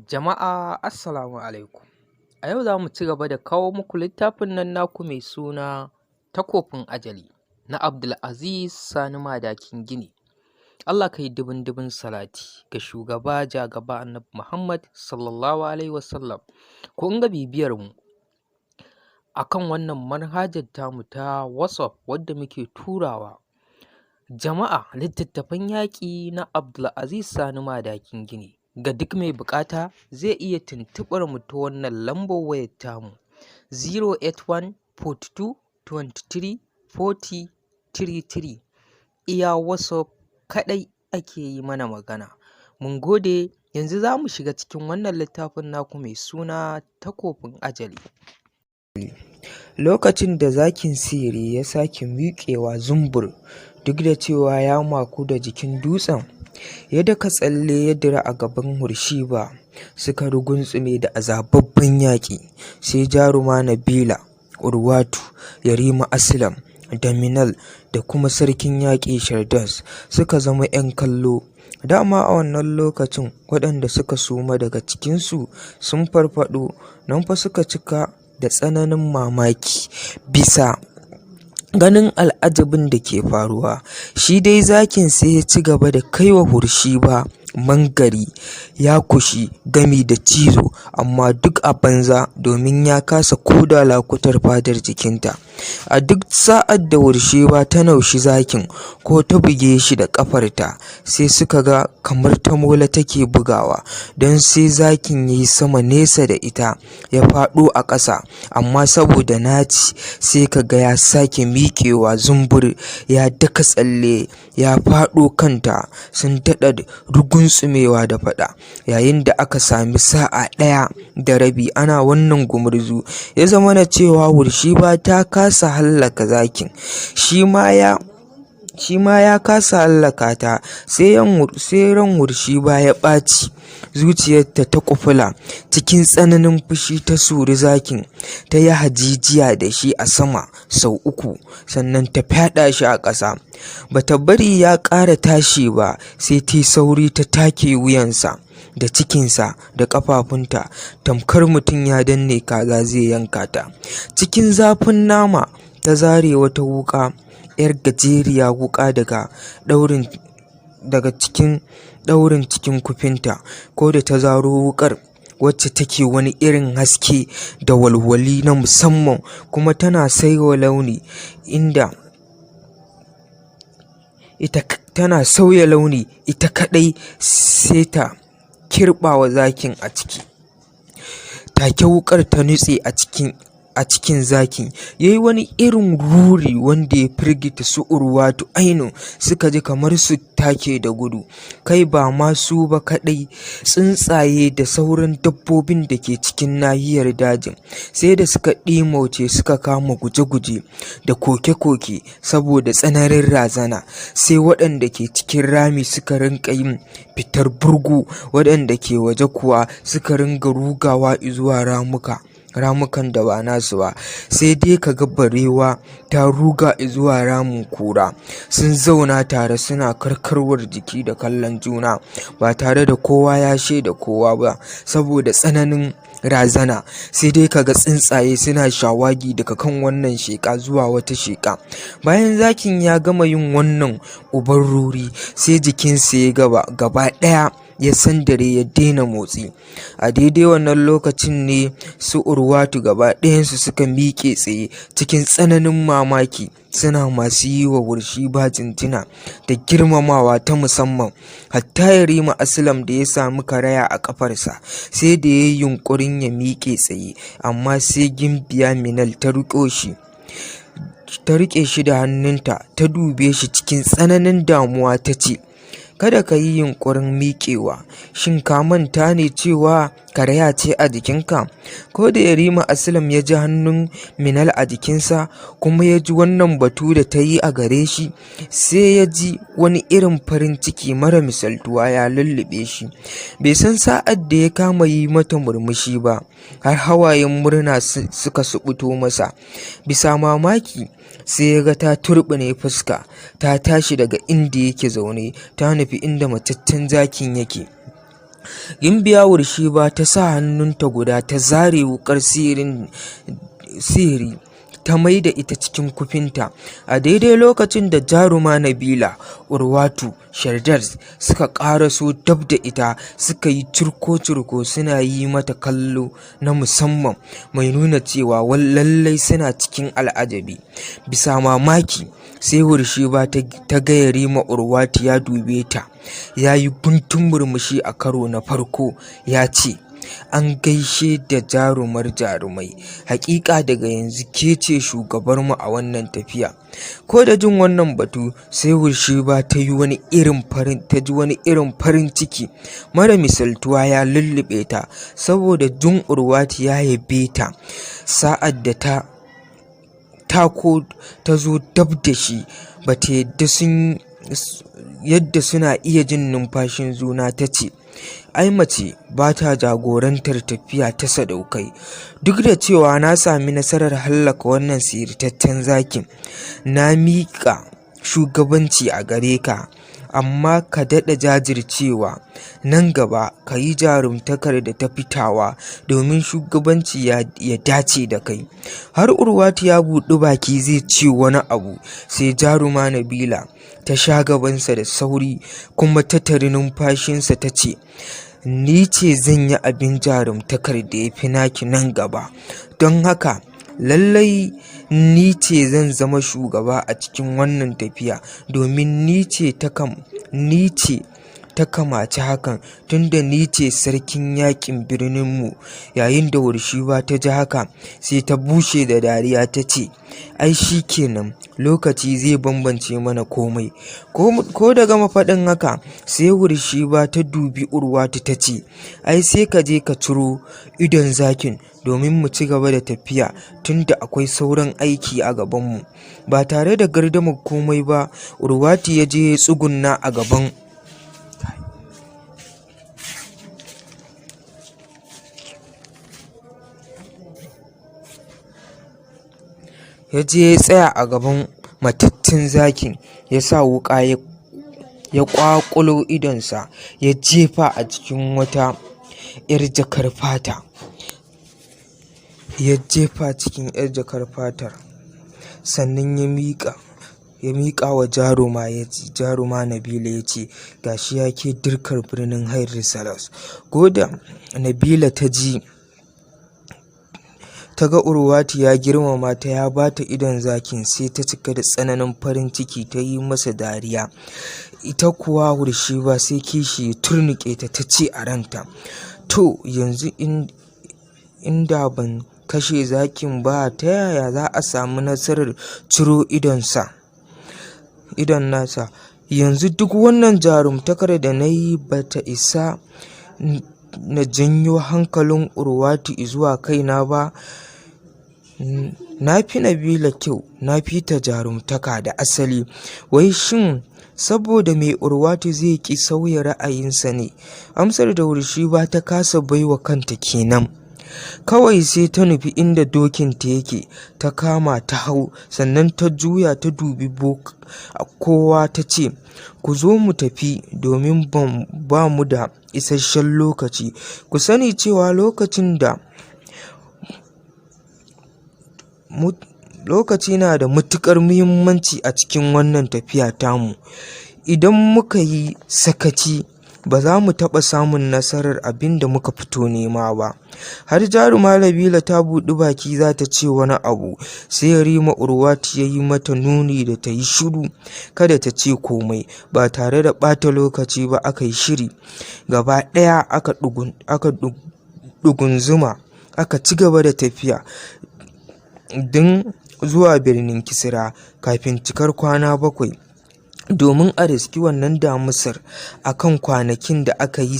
Jama'a assalamu alaikum. A yau za mu ci gaba da kawo muku littafin nan naku mai suna Takobin Ajali na Abdulaziz Sani Madakin Gini. Allah ka yi dubin salati ga shugaba jagaba Annabi Muhammad sallallahu alaihi wasallam. Kun ga bibiyar mu akan wannan manhajar tamu ta WhatsApp wadda muke turawa jama'a littattafan yaƙi na Abdulaziz Sani Madakin Gini. Ga duk mai buƙata zai iya tuntuɓar mu ta wannan lambar wayar tamu 081 42 23 40 33. Iya WhatsApp kaɗai ake yi mana magana. Mun gode, yanzu za mu shiga cikin wannan littafin naku mai suna Takobin Ajali. Lokacin da zakin sihiri ya sake miƙewa zumbur duk da cewa ya maku da jikin dutsen, ya daka tsalle ya dira a gaban Hurshiba suka rugunsume da azababban yaƙi. Sai jaruma Nabila, Urwatu, Yarima Aslam da Minal da kuma sarkin yaƙi Shardas suka zama 'yan kallo. Dama a wannan lokacin waɗanda suka suma daga cikinsu sun farfaɗo, nan fa suka cika da tsananin mamaki bisa ganin al'ajabin da ke faruwa. Shi dai zakin sai ya ci gaba da kaiwa Hurshiba mangari, ya kushi gami da cizo, amma duk a banza domin ya kasa koda lakutar fadar jikinta. A duk sa'ad da Hurshiba ta naushi zakin ko ta buge shi da ƙafarta, sai suka ga kamar ta mola take bugawa, don sai zakin ya yi sama nesa da ita ya faɗo a ƙasa, amma saboda naci sai ka ga ya sake miƙewa zumbur ya daka tsalle ya faɗo kanta, sun daɗa rugunsumewa da faɗa. Yayin da aka sami sa'a ɗaya da rabi ana wannan gumurzu, ya zama na cewa Hurshiba ta kasa hallaka zakin, shi ma ya kasa hallaka ta. Sai ran Hurshiba ya ɓaci, zuciyarta ta kufula, cikin tsananin fushi ta suri zakin, ta yi hajijiya da shi a sama sau 3, sannan ta fyaɗa shi a ƙasa. Bata bari ya ƙara tashi ba, sai ta sauri ta take wuyansa da cikinsa da ƙafafunta, tamkar mutum ya danne kaza zai yanka ta. Cikin zafin nama ta zare wata wuƙa, 'yar gajeriya wuƙa daga cikin ɗaurin cikin kufinta. Ko da ta zaro wuƙar, wacce take wani irin haske da walwali na musamman, kuma tana sauya launi ita kaɗai, sai ta kirɓawa zakin a ciki. Take wuƙar ta nutse a cikin zakin, ya yi wani irin ruri wanda ya firgita su Urwatu ainun, suka ji kamar su take da gudu. Kai ba ma su ba kaɗai, tsuntsaye da sauran dabbobin da ke cikin nahiyar dajin sai da suka ɗimauce suka kama guje-guje da koke-koke saboda tsananin razana. Sai waɗanda ke cikin rami suka rinka yin fitar burgu, waɗanda ke waje kuwa suka ringa rugawa zuwa ramukan da ba nasu ba. Sai dai ka ga barewa ta ruga zuwa ramin kura, sun zauna tare suna karkarwar jiki da kallon juna ba tare da kowa ya shaida kowa ba saboda tsananin razana. Sai dai ka ga tsuntsaye suna shawagi daga kan wannan sheƙa zuwa wata sheƙa. Bayan zakin ya gama yin wannan uban ruri, sai jikinsa ya gaba ɗaya ya sandare ya daina motsi. A daidai wannan lokacin ne su Urwatu gaba ɗayansu suka miƙe tsaye cikin tsananin mamaki, suna masu yi wa Hurshiba jinjina da girmamawa ta musamman. Hatta Yarima Aslam da ya sami karaya a ƙafarsa sai da ya yi yunƙurin ya miƙe tsaye, amma sai Gimbiya Minal ta riƙe shi da hannunta, ta dube shi cikin tsananin damuwa ta ce, kada ka yi yunƙurin miƙewa, shin ka manta ne cewa karaya ce a jikinka? Ko da Yarima Aslam ya ji hannun Minal a jikinsa, kuma ya ji wannan batu da ta yi a gare shi, sai ya ji wani irin farin ciki mara misaltuwa ya lullube shi. Bai san sa'ad da ya kama yi mata murmushi ba, har hawayen murna suka suɓuto masa. Bisa mamaki sai ya ga ta turɓune fuska, ta tashi daga inda yake zaune ta nufi inda mataccen zakin yake. Gimbiya Wurshiba ta sa hannunta guda ta zare wukar sihiri ta maida ita cikin kufinta, a daidai lokacin da jaruma Nabila, Urwatu, Shardars suka ƙaraso dab da ita suka yi curko-curko suna yi mata kallo na musamman mai nuna cewa lallai suna cikin al'ajabi. Bisa mamaki sai Wurshiba ta ga Yarima Urwatu ya dube ta, ya yi guntun murmushi a karo na farko ya ce, an gaishe da jarumar jarumai, hakika daga yanzu ke ce shugabarmu a wannan tafiya. Ko da jin wannan batu sai Wurshiba ta ji wani irin farin ciki mara misaltuwa ya lullube ta, saboda jin Urwatu ya yabe ta sa'ad da ta zo dab da shi ba ta yadda suna iya jin numfashin juna ta ce, ai mace ba ta jagorantar tafiya ta sadaukai. Duk da cewa na sami nasarar hallaka wannan siritaccen zakin, na miƙa shugabanci a gare ka, amma ka daɗa jajircewa nan gaba ka yi jarumtakar da ta fitawa domin shugabanci ya dace da kai. Har Urwatu ya buɗi baki zai ce wani abu sai jaruma Nabila ta sha gabansa da sauri kuma ta tari numfashinsa ta ce, ni ce zan yi abin jarumtakar da ya fi naki nan gaba, don haka lallai ni ce zan zama shugaba a cikin wannan tafiya, domin ni ce ta kamaci hakan, tunda ni ce sarkin yakin birninmu. Yayin da Wurshiba ta ji haka sai ta bushe da dariya ta ce, ai shi kenan, lokaci zai bambance mana komai. Ko da gama faɗin haka sai Wurshiba ta dubi Urwatu ta ce, ai sai ka je ka ciro idon zakin domin mu ci gaba da tafiya, tunda akwai sauran aiki a gabanmu. Ba tare da gardamar komai ba Urwatu ya je ya tsugunna a gaban ya je ya tsaya a gaban matattun zakin, ya sa wuƙa ya ƙwaƙulo idonsa ya jefa a cikin wata 'yar jakar fatar, sannan ya miƙa wa jaruma Nabila ya ce, gashi ya ke dirkar birnin Hairi Salas. Goda Nabila ta ga Urwatu ya girmama ta ya bata idon zakin sai ta cika da tsananin farin ciki ta yi masa dariya. Ita kuwa Wurshiba sai kishi ya turnuƙe ta ce a ranta, to yanzu inda ban kashe zakin ba ta yaya za a samu nasarar ciro idon nasa? Yanzu duk wannan jarumtakar da na yi ba ta isa na janyo hankalin Urwatu zuwa kaina ba. Na fi Nabila kyau, na fi ta jarumtaka da asali, wai shin saboda mai Urwatu zai ki sauya ra'ayinsa ne? Amsar da Wurshiba ta kasa baiwa kanta kenan. Kawai sai ta nufi inda dokinta yake, ta kama ta hau, sannan ta juya ta dubi kowa ta ce, ku zo mu tafi domin ba mu da isasshen lokaci. Ku sani cewa lokaci na da matuƙar muhimmanci a cikin wannan tafiya tamu. Idan muka yi sakaci ba za mu taɓa samun nasarar abin da muka fito nema ba. Har jaruma Nabila ta buɗi baki za ta ce wani abu sai Yarima Urwatu ya yi mata nuni da ta yi shiru, kada ta ce komai. Ba tare da ɓata lokaci ba aka yi shiri, gaba ɗaya aka ɗugunzuma aka ci gaba da tafiya don zuwa birnin Kisra kafin cikar kwana 7 domin a riski wannan damusar a kan kwanakin da aka yi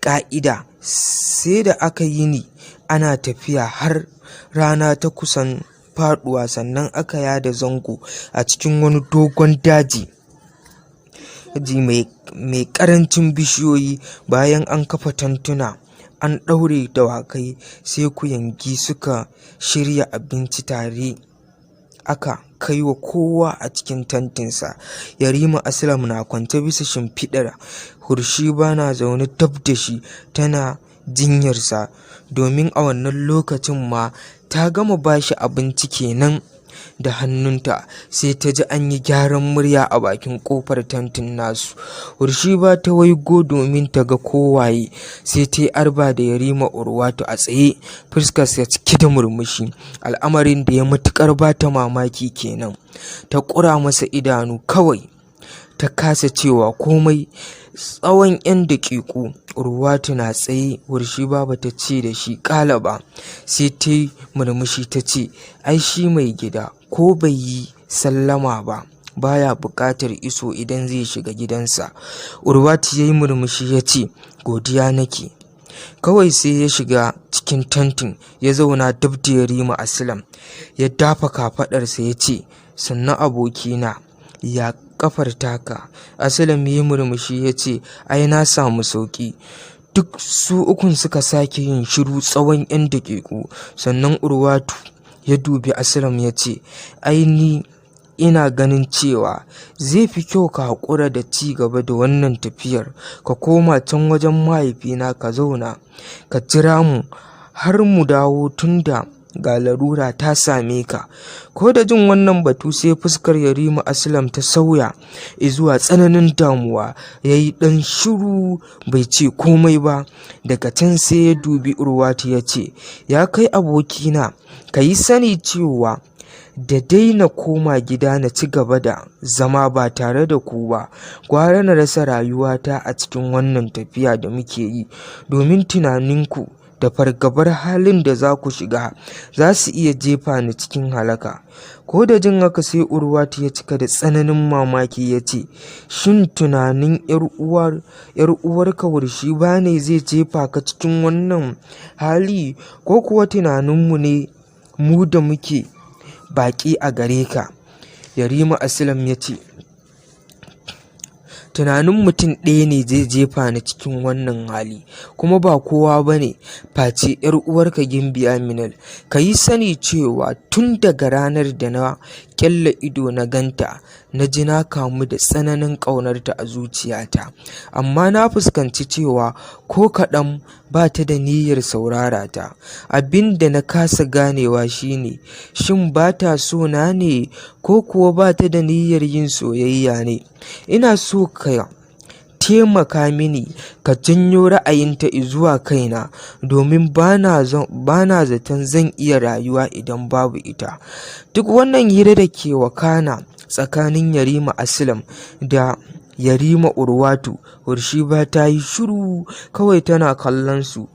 ƙa'ida. Sai da aka yi ni ana tafiya har rana ta kusan faɗuwa, sannan aka yada zango a cikin wani dogon daji mai ƙarancin bishiyoyi. Bayan an kafa tantuna an ɗaure dawakai sai kuyangi suka shirya abinci tare aka kai wa kowa a cikin tantinsa. Yarima Aslam na kwance bisa shimfiɗar, Hurshiba na zaune dab da shi tana jinyarsa, domin a wannan lokacin ma ta gama bashi abinci kenan da hannunta, sai ta ji an yi gyaran murya a bakin kofar tantin nasu. Hurshiba ta waigo domin ta ga kowaye, sai ta yi arba da Yarima Urwatu a tsaye, fuskarsa cike da murmushi. Al'amarin da ya matukar bata mamaki kenan. Ta ƙura masa idanu kawai, ta kasa cewa komai. Tsawon 'yan daƙiƙu Urwatu na tsaye, Hurshiba bata ce da shi ƙala ba, sai ta yi murmushi ta ce, ai shi mai gida ko bai yi sallama ba baya buƙatar iso idan zai shiga gidansa. Urwatu ya yi murmushi ya ce, godiya nake. Kawai sai ya shiga cikin tantin ya zauna dab da Yarima Aslam, ya dafa kafaɗarsa ya ce, sannan abokina, ya kafar taka? Aslam ya yi murmushi ya ce, ai na samu sauƙi. Duk su ukun suka sake yin shiru tsawon 'yan daƙiƙu, sannan Urwatu ya dubi Aslam ya ce, ai ni ina ganin cewa zai fi kyau ka haƙura da ci gaba da wannan tafiyar, ka koma can wajen mahaifina ka zauna ka jira mu har mu dawo, tunda ga larura ta same ka. Ko da jin wannan batu sai fuskar Yarima Aslam ta sauya zuwa tsananin damuwa, ya yi ɗan shiru bai ce komai ba. Daga can sai ya dubi Urwatu ya ce, ya kai abokina, ka yi sani cewa da dai na koma gida na ci gaba da zama ba tare da ku ba, gwara na rasa rayuwata a cikin wannan tafiya da muke yi, domin tunaninku da fargabar halin da za ku shiga za su iya jefa ni cikin halaka. Ko da jin haka sai Urwatu ya cika da tsananin mamaki ya ce, shin tunanin yar uwarka Hurshiba ne zai jefa ka cikin wannan hali, ko kuwa tunaninmu ne mu da muke baƙi a gare ka? Yarima Aslam ya ce, tunanin mutum ɗaya ne zai jefa ni cikin wannan hali, kuma ba kowa ba ne face 'yar uwarka Gimbiya Minal. Ka yi sani cewa tun daga ranar da na ƙyalla ido na ganta, na ji na kamu da tsananin ƙaunarta a zuciyata, amma na fuskanci cewa ko kaɗan ba ta da niyyar saurara ta. Abin da na kasa ganewa shine, shin ba ta so na ne, ko kuwa ba ta da niyyar yin soyayya ne? Ina so ka taimaka mini ka janyo ra'ayinta zuwa kaina, domin bana zaton zan iya rayuwa idan babu ita. Duk wannan hira da ke wakana tsakanin Yarima Aslam da Yarima Urwatu, Hurshiba ta yi shiru kawai tana kallon su,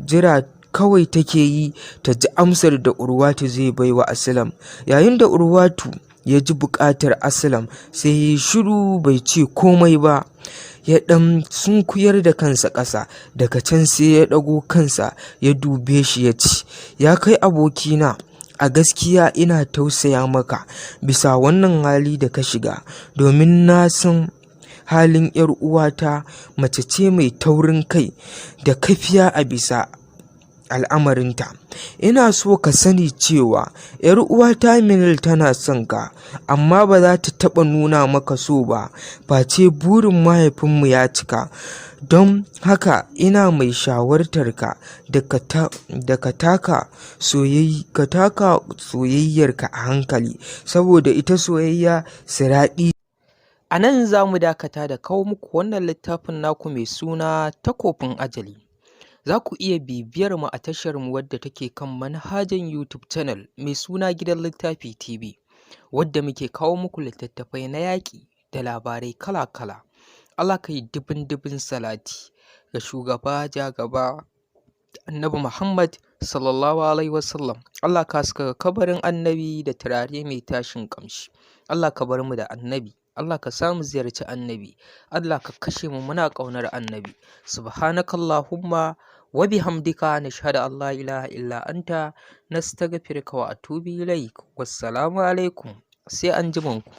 jira kawai take yi ta ji amsar da Urwatu zai baiwa Aslam. Yayin da Urwatu ya ji buƙatar Aslam sai ya yi shiru bai ce komai ba, ya ɗan sunkuyar da kansa ƙasa. Daga can sai ya ɗago kansa ya dube shi ya ce, ya kai abokina, a gaskiya ina tausaya maka bisa wannan hali da ka shiga, domin na san halin 'yar uwata mace ce mai taurin kai da kafiya a bisa al'amarinta. Ina so ka sani cewa 'yar uwata Minal tana son ka, amma ba za ta taɓa nuna maka so ba face burin mahaifinmu ya cika. Don haka ina mai shawartarka da ka taka soyayyarka a hankali, saboda ita soyayya siraɗi. A nan za mu dakata da kawo muku wannan littafin naku mai suna Takobin Ajali. Za ku iya bibiyar mu a tashar mu wadda take kan manhajar YouTube channel mai suna Gidan Littafi TV, wadda muke kawo muku littattafai na yaƙi da labarai kala-kala. Allah ka yi dubin salati ga shugaba jagaba Annabi Muhammad sallallahu alaihi wasallam. Allah ka saka kabarin annabi da turare mai tashin ƙamshi. Allah ka bar mu da annabi. Allah ka samu ziyarci annabi. Allah ka kashe mu muna ƙaunar annabi. Subhanakallahumma wa bihamdika, nashhadu an la ilaha illa anta, nastaghfiruka wa atubu ilaik. Wassalamu alaikum, sai anjimanku.